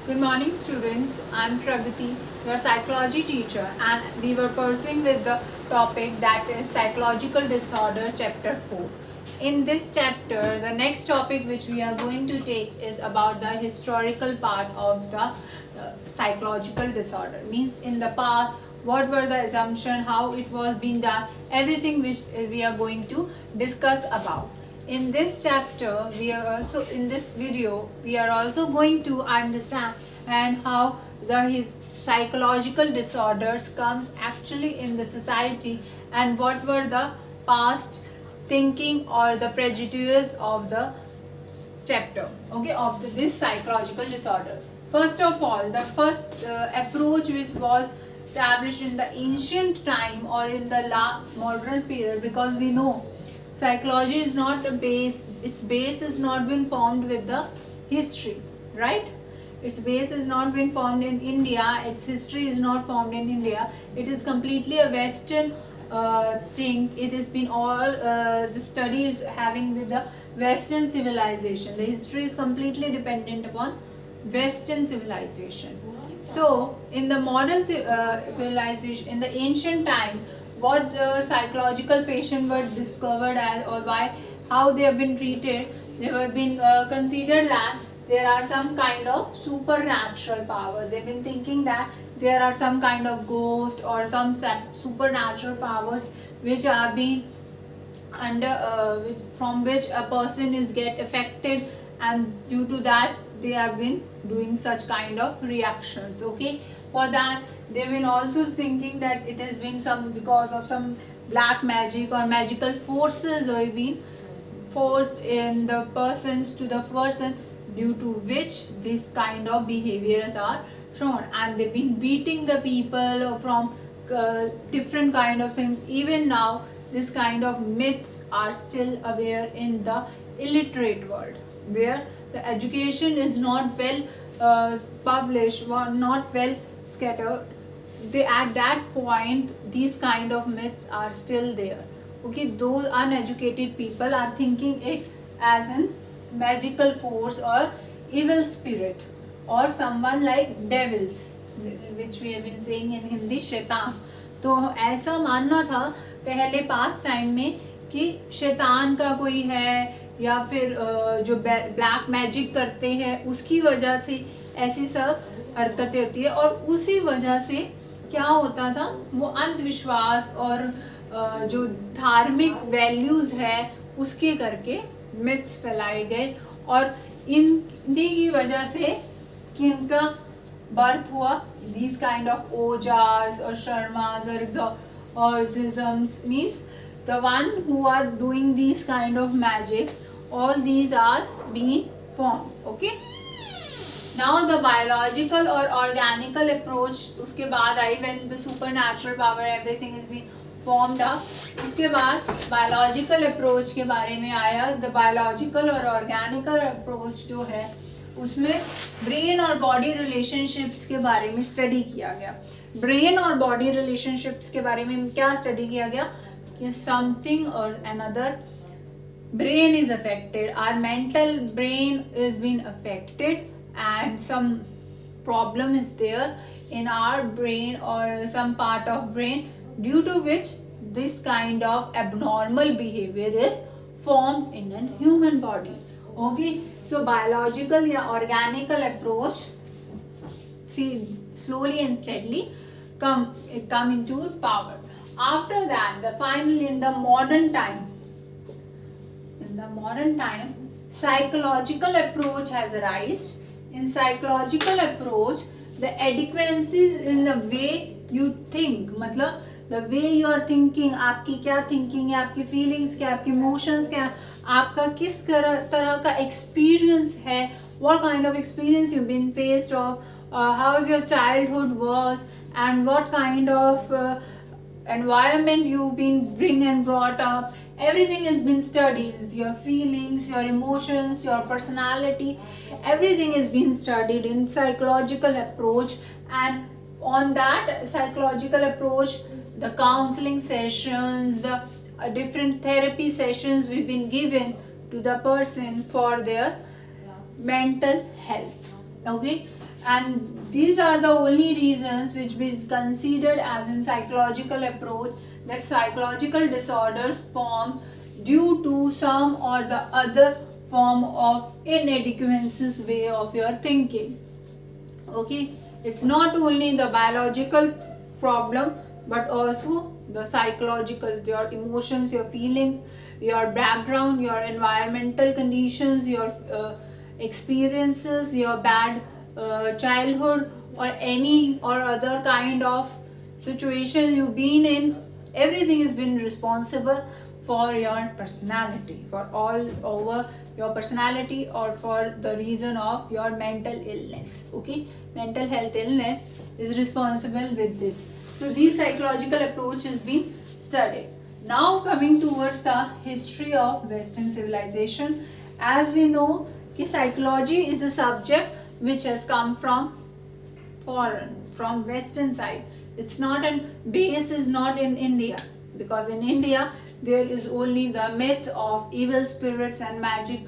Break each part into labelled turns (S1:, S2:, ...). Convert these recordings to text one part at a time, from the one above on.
S1: Good morning, students. I'm Pragati, your psychology teacher, and we were pursuing with the topic that is psychological disorder, chapter 4. In this chapter, the next topic which we are going to take is about the historical part of the psychological disorder. Means in the past, what were the assumption, how it was being done, everything which we are going to discuss about. In this chapter, in this video we are also going to understand and how his psychological disorders comes actually in the society, and what were the past thinking or the prejudice of the chapter, okay, of this psychological disorder. First of all, the first approach which was established in the ancient time or in the modern period, because we know psychology is not a base, its base is not been formed with the history, right? Its base is not been formed in India, its history is not formed in India. It is completely a Western thing. It has been all the studies having with the Western civilization. The history is completely dependent upon Western civilization. So in the modern civilization, in the ancient time, what the psychological patient were discovered as, or how they have been treated, they have been considered that there are some kind of supernatural power. They've been thinking that there are some kind of ghost or some supernatural powers which are being from which a person is get affected, and due to that they have been doing such kind of reactions. Okay, for that they've been also thinking that it has been some because of some black magic or magical forces or been forced in the persons to the person, due to which this kind of behaviors are shown, and they've been beating the people from different kind of things. Even now this kind of myths are still aware in the illiterate world, where the education is not well published or not well scattered. At that point these kind of myths are still there. Okay, those uneducated people are thinking it as an magical force or evil spirit or someone like devils, which we have been saying in Hindi, शैतान. तो ऐसा मानना था पहले पास time में कि शैतान का कोई है, या फिर जो ब्लैक मैजिक करते हैं उसकी वजह से ऐसी सब हरकतें होती है, और उसी वजह से क्या होता था, वो अंधविश्वास और जो धार्मिक वैल्यूज है उसके करके मिथ्स फैलाए गए, और इन्हीं की वजह से किनका बर्थ हुआ, these kind of ojas or sharmas or exorcisms, means the one who are doing these kind of magics, all these are being formed. Okay, now the biological or organical approach उसके बाद आई, when the supernatural power everything is being formed up. उसके बाद biological approach के बारे में आया. the biological और organical approach जो है उसमें ब्रेन और बॉडी रिलेशनशिप्स के बारे में स्टडी किया गया. ब्रेन और बॉडी रिलेशनशिप्स के बारे में क्या स्टडी किया गया कि समथिंग और another brain is affected, our mental brain is being affected, and some problem is there in our brain or some part of brain, due to which this kind of abnormal behavior is formed in a human body. Okay, so biological या organical approach slowly and steadily come into power. After that, finally in the modern time, psychological approach has arisen. In psychological approach, the adequacies in the way you think, मतलब the way you are thinking, आपकी क्या thinking है, आपकी feelings क्या, आपकी emotions क्या, आपका किस तरह का experience है, what kind of experience you've been faced of, how your childhood was, and what kind of environment you've been brought up. Everything has been studied. Your feelings, your emotions, your personality, everything is being studied in psychological approach. And on that psychological approach, the counseling sessions, the different therapy sessions we've been given to the person for their mental health. Okay, and these are the only reasons which been considered as in psychological approach, that psychological disorders form due to some or the other form of inadequacies way of your thinking. Okay, it's not only the biological problem but also the psychological, your emotions, your feelings, your background, your environmental conditions, your experiences, your bad childhood, or any or other kind of situation you've been in. Everything has been responsible for your personality, for all over your personality, or for the reason of your mental illness. Okay, mental health illness is responsible with this. So these psychological approach is being studied. Now coming towards the history of Western civilization, as we know, psychology is a subject which has come from foreign, from Western side. It's not, an base is not in India, because in India there is only the myth of evil spirits and magic,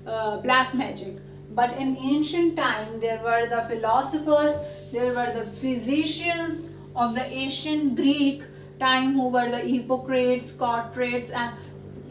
S1: black magic. But in ancient time there were the philosophers, there were the physicians of the ancient Greek time, who were the Hippocrates, Socrates and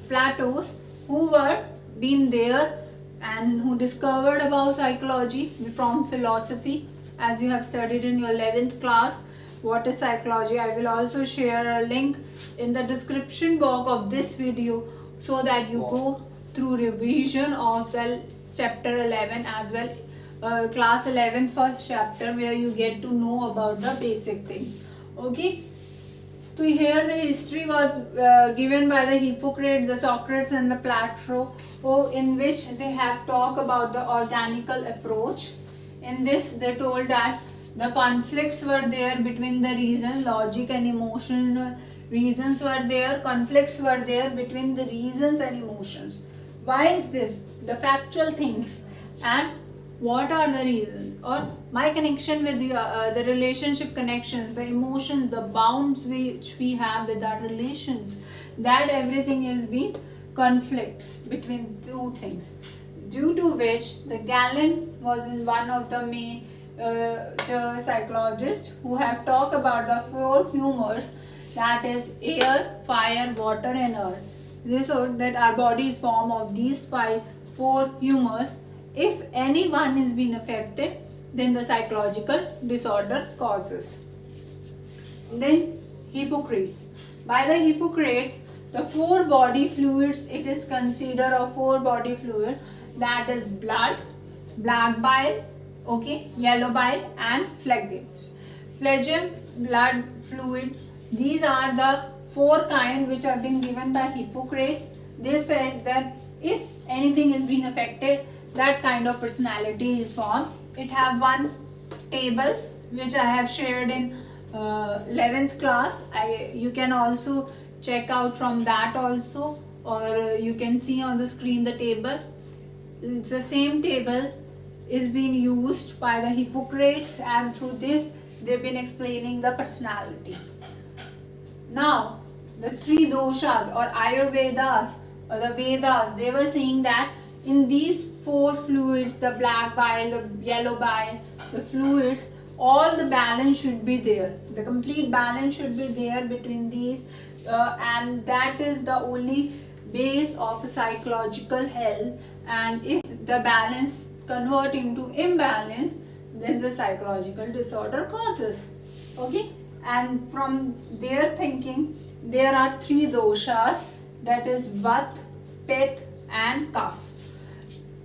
S1: Platos, who were been there and who discovered about psychology from philosophy. As you have studied in your 11th class what is psychology, I will also share a link in the description box of this video, so that you go through revision of the chapter 11 as well, class 11 first chapter, where you get to know about the basic thing. Okay, so here the history was given by the Hippocrates, the Socrates and the Plato, in which they have talked about the organical approach. In this they told that the conflicts were there between the reason, logic and emotional reasons were there, conflicts were there between the reasons and emotions. Why is this? The factual things, and what are the reasons, or my connection with the relationship connections, the emotions, the bounds which we have with our relations, that everything is being conflicts between two things, due to which the Galen was in one of the main psychologists who have talked about the four humors, that is air, fire, water and earth. They showed that our body is formed of these four humors. If any one is being affected, then the psychological disorder causes. Then Hippocrates. By the Hippocrates, the four body fluids, it is considered a four body fluid, that is blood, black bile, okay, yellow bile and phlegm. Phlegm, blood fluid, these are the four kinds which have been given by Hippocrates. They said that if anything is being affected, that kind of personality is formed. It have one table which I have shared in 11th class. You can also check out from that also, or you can see on the screen the table. It's the same table is being used by the Hippocrates, and through this they've been explaining the personality. Now the three doshas or Ayurvedas or the Vedas, they were saying that in these four fluids, the black bile, the yellow bile, the fluids, all the balance should be there. The complete balance should be there between these, and that is the only base of psychological health. And if the balance convert into imbalance, then the psychological disorder causes. Okay, and from their thinking, there are three doshas, that is Vat, Pit and Kapha.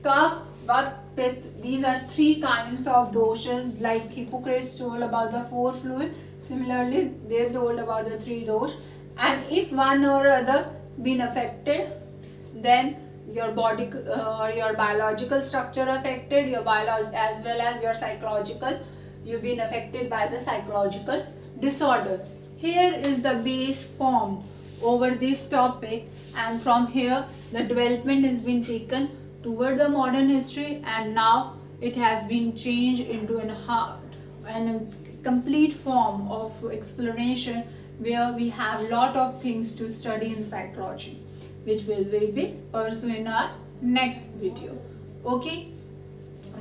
S1: Kapha, Vat, Pit, these are three kinds of doshas. Like Hippocrates told about the four fluid, similarly they told about the three dosh. And if one or other been affected, then your body or your biological structure affected, your as well as your psychological, you've been affected by the psychological disorder. Here is the base formed over this topic, and from here the development has been taken toward the modern history, and now it has been changed into a complete form of explanation, where we have lot of things to study in psychology, which will be pursued in our next video. Okay,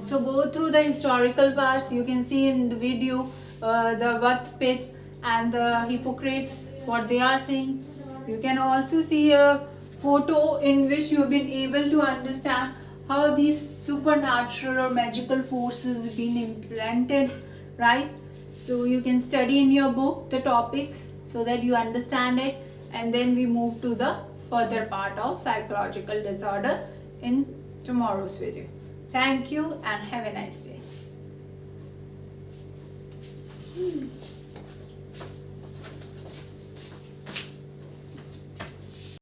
S1: So go through the historical parts. You can see in the video the Vat Pit and the Hippocrates, what they are saying. You can also see a photo in which you have been able to understand how these supernatural or magical forces have been implanted, right? So you can study in your book the topics so that you understand it, and then we move to the further part of psychological disorder in tomorrow's video. Thank you and have a nice day.